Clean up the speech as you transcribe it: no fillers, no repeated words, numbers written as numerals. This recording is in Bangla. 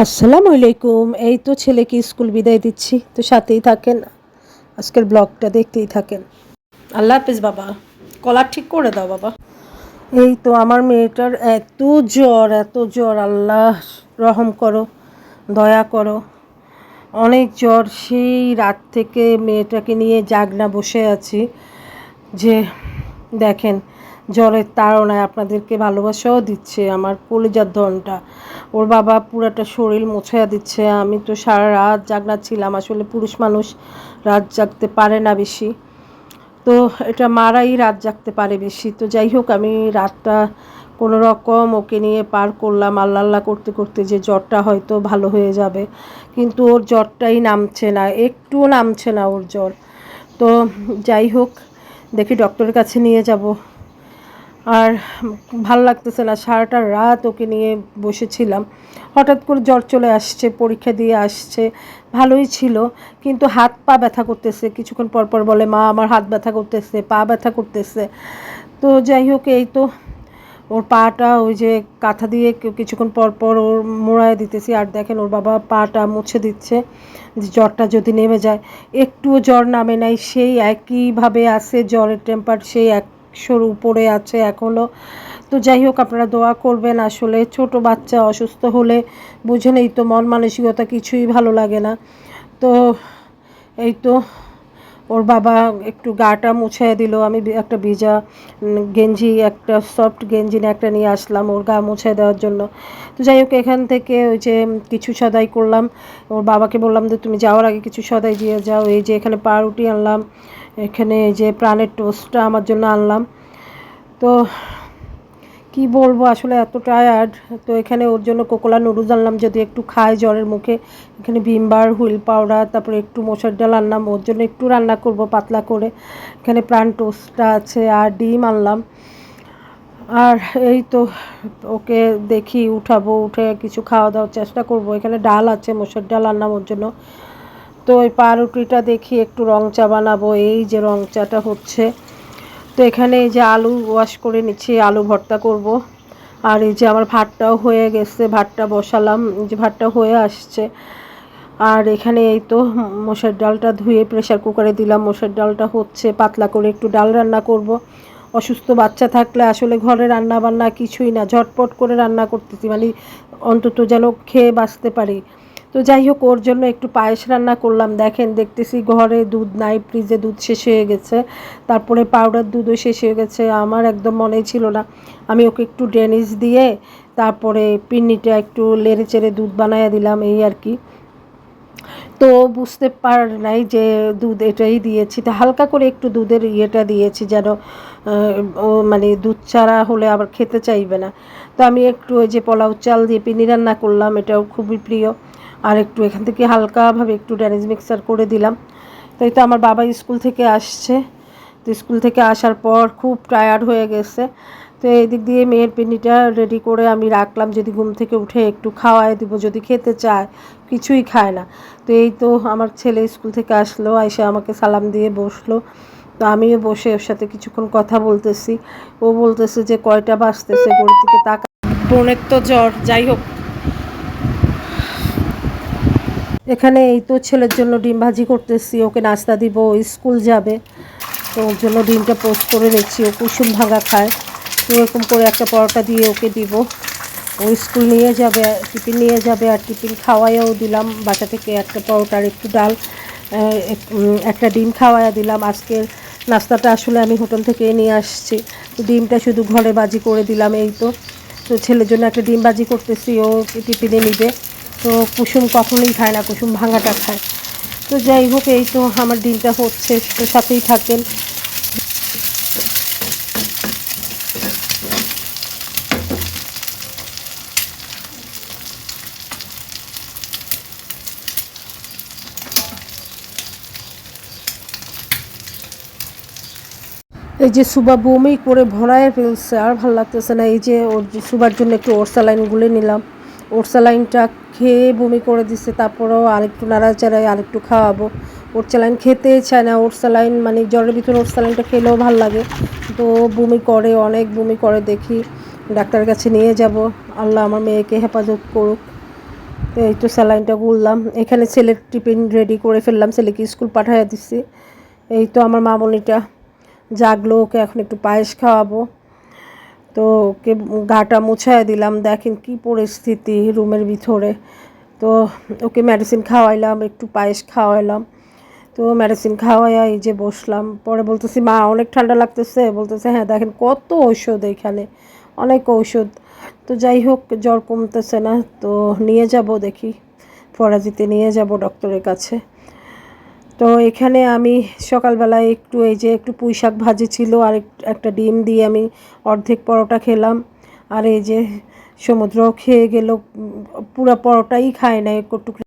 আসসালামু আলাইকুম। এই তো ছেলেকে স্কুল বিদায় দিচ্ছি, তো সাথেই থাকেন, আজকের ব্লগটা দেখতেই থাকেন। আল্লাহ হাফেজ বাবা, কলার ঠিক করে দাও বাবা। এই তো আমার মেয়েটার এত জ্বর, এত জ্বর, আল্লাহ রহম করো, দয়া করো। অনেক জ্বর, সেই রাত থেকে মেয়েটাকে নিয়ে জাগনা বসে আছি যে দেখেন জ্বরের তাড়নায় আপনাদেরকে ভালোবাসাও দিচ্ছে আমার কলিজার ধনটা। ওর বাবা পুরাটা শরীর মোছাইয়া দিচ্ছে। আমি তো সারা রাত জাগনা ছিলাম, আসলে পুরুষ মানুষ রাত জাগতে পারে না বেশি, তো এটা মারাই রাত জাগতে পারে বেশি। তো যাই হোক, আমি রাতটা কোনো রকম ওকে নিয়ে পার করলাম, আল্লাহ আল্লাহ করতে করতে যে জ্বরটা হয়তো ভালো হয়ে যাবে, কিন্তু ওর জ্বরটাই নামছে না, একটুও নামছে না ওর জ্বর। তো যাই হোক, দেখি ডক্টরের কাছে নিয়ে যাব। আর ভাল লাগতেছে না, সারাটা রাত ওকে নিয়ে বসেছিলাম। হঠাৎ করে জ্বর চলে আসছে, পরীক্ষা দিয়ে আসছে, ভালোই ছিল, কিন্তু হাত পা ব্যথা করতেছে। কিছুক্ষণ পর পর বলে, মা আমার হাত ব্যথা করতেছে, পা ব্যথা করতেছে। তো যাই হোক, এই তো ওর পাটা ওই যে কাঁথা দিয়ে কিছুক্ষণ পর পর ওর মোড়ায় দিতেছি। আর দেখেন ওর বাবা পাটা মুছে দিচ্ছে, যে জ্বরটা যদি নেমে যায়। একটুও জ্বর নামে নাই, সেই একইভাবে আছে, জ্বরের টেম্পার সেই 100-র উপরে আছে এখনও। তো যাই হোক, আপনারা দোয়া করবেন। আসলে ছোট বাচ্চা অসুস্থ হলে বুঝেনই তো, মন মানসিকতা কিছুই ভালো লাগে না। তো এই তো ওর বাবা একটু গাটা মুছিয়ে দিল। আমি একটা ভিজা গেঞ্জি, একটা সফট গেঞ্জি একটা নিয়ে আসলাম ওর গা মুছিয়ে দেওয়ার জন্য। তো যাই হোক, এখান থেকে ওই যে কিছু সদাই করলাম। ওর বাবাকে বললাম যে তুমি যাওয়ার আগে কিছু সদাই দিয়ে যাও। এই যে এখানে পাউরুটি আনলাম, এখানে এই যে প্রাণের টোস্টটা আমার জন্য আনলাম। তো কি বলবো, আসলে এত টায়ার্ড। তো এখানে ওর জন্য কোকোলা নুডলস আনলাম, যদি একটু খায় জ্বরের মুখে। এখানে ভিমবার, হুইল পাউডার, তারপরে একটু মসুর ডাল আনলাম, ওর জন্য একটু রান্না করব পাতলা করে। এখানে প্রাণ টোস্টটা আছে, আর ডিম আনলাম। আর এই তো ওকে দেখি উঠাবো, উঠে কিছু খাওয়া দাওয়ার চেষ্টা করব। এখানে ডাল আছে, মসুর ডাল আনলাম ওর জন্য। তো ওই পাউরুটিটা দেখি একটু রং চা বানাবো, এই যে রং চাটা হচ্ছে। তো এখানে এই যে আলু ওয়াশ করে নিচ্ছি, আলু ভর্তা করব। আর এই যে আমার ভাতটাও হয়ে গেছে, ভাতটা বসালাম, যে ভাতটা হয়ে আসছে। আর এখানে এই তো মসুর ডালটা ধুয়ে প্রেসার কুকারে দিলাম, মসুর ডালটা হচ্ছে, পাতলা করে একটু ডাল রান্না করব। অসুস্থ বাচ্চা থাকলে আসলে ঘরে রান্না বান্না কিছুই না, ঝটপট করে রান্না করতেছি, মানে অন্তত যেন খেয়ে বাঁচতে পারি। তো যাই হোক, ওর জন্য একটু পায়েস রান্না করলাম। দেখেন, দেখতেছি ঘরে দুধ নাই, ফ্রিজে দুধ শেষ হয়ে গেছে, তারপরে পাউডার দুধও শেষ হয়ে গেছে। আমার একদম মনেই ছিল না। আমি ওকে একটু ডেনিশ দিয়ে তারপরে পিন্নিটা একটু লেড়ে চেড়ে দুধ বানাইয়া দিলাম, এই আর কি। তো বুঝতে পার নাই যে দুধ এটাই দিয়েছি, তো হালকা করে একটু দুধের ইয়েটা দিয়েছি যেন ও মানে দুধ ছাড়া হলে আবার খেতে চাইবে না। তো আমি একটু ওই যে পোলাও চাল দিয়ে পিনি রান্না করলাম, এটাও খুবই প্রিয়। আর একটু এখান থেকে হালকাভাবে একটু ড্যানিশ মিক্সার করে দিলাম। তো এই তো আমার বাবা স্কুল থেকে আসছে। তো স্কুল থেকে আসার পর খুব টায়ার্ড হয়ে গেছে। তো এই দিক দিয়ে মেয়ের পিন্নিটা রেডি করে আমি রাখলাম, যদি ঘুম থেকে উঠে একটু খাওয়াই দিব, যদি খেতে চায়। কিছুই খায় না। তো এই তো আমার ছেলে স্কুল থেকে আসলো, এসে আমাকে সালাম দিয়ে বসলো। তো আমিও বসে ওর সাথে কিছুক্ষণ কথা বলতেছি। ও বলতেছে যে কয়টা বাজতেছে, ঘড়ির দিকে তাকা। বোনের তো জ্বর, যাই হোক। এখানে এই তো ছেলের জন্য ডিম ভাজি করতেছি, ওকে নাস্তা দিব, ও স্কুল যাবে। তো ওর জন্য ডিমটা পোস্ট করে নিচ্ছি, ও কুসুম ভাঙা খায়। তো এরকম করে একটা পরোটা দিয়ে ওকে দিব। ও স্কুল নিয়ে যাবে, টিফিন নিয়ে যাবে, আর টিফিন খাওয়াইয়াও দিলাম বাসা থেকে একটা পরোটা আর একটু ডাল, একটা ডিম খাওয়াইয়া দিলাম। আজকের নাস্তাটা আসলে আমি হোটেল থেকে নিয়ে আসছি, তো ডিমটা শুধু ঘরে বাজি করে দিলাম, এই তো। তো ছেলের জন্য একটা ডিম বাজি করতেছি, ও টিফিনে নিবে। তো কুসুম কখনোই খায় না, কুসুম ভাঙাটা খায়। তো যাই হোক, এই তো আমার ডিমটা হচ্ছে, তো সাথেই থাকেন। এই যে সুবা বমি করে ভরায় ফেলছে, আর ভালো লাগতেছে না। এই যে ওর সুবার জন্য একটু ওরসালাইন গুলে নিলাম, ওরসালাইনটা খেয়ে বমি করে দিচ্ছে। তারপরেও আরেকটু নাড়াচাড়ায় আরেকটু খাওয়াবো। ওরসালাইন খেতেই চায় না, ওরসালাইন মানে জ্বরের ভিতরে ওরসালাইনটা খেলেও ভালো লাগে, তো বমি করে, অনেক বমি করে। দেখি ডাক্তারের কাছে নিয়ে যাব, আল্লাহ আমার মেয়েকে হেফাজত করুক। তো এই তো স্যালাইনটা গুললাম, এখানে ছেলের টিফিন রেডি করে ফেললাম, ছেলেকে স্কুল পাঠিয়ে দিচ্ছি। এই তো আমার মামনিটা জাগলো, ওকে এখন একটু পায়েস খাওয়াবো। তো ওকে গাটা মুছায় দিলাম, দেখেন কি পরিস্থিতি রুমের ভিতরে। তো ওকে মেডিসিন খাওয়াইলাম, একটু পায়েস খাওয়াইলাম। তো মেডিসিন খাওয়াইয়া এই যে বসলাম। পরে বলতেছি মা অনেক ঠান্ডা লাগতেছে, বলতেছে হ্যাঁ দেখেন কত ঔষধ এখানে, অনেক ঔষধ। তো যাই হোক জ্বর কমতেছে না, তো নিয়ে যাব দেখি, ফরাজিতে নিয়ে যাব ডক্টরের কাছে। তো এখানে আমি সকালবেলায় একটু এই যে একটু পুঁই শাক ভাজি ছিল, আর একটা ডিম দিয়ে আমি অর্ধেক পরোটা খেলাম। আর এই যে সমুদ্র খেয়ে গেল, পুরো পরোটাই খায় না, একটু